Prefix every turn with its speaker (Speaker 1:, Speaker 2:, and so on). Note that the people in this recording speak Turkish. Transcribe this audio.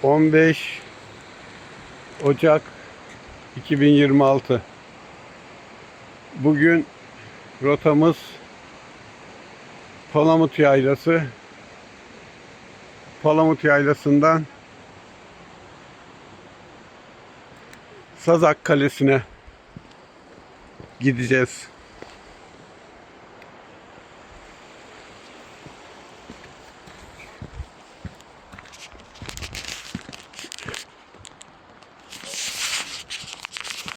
Speaker 1: 15 Ocak 2026. Bugün rotamız Palamut Yaylası. Palamut Yaylası'ndan Sazak Kalesi'ne gideceğiz.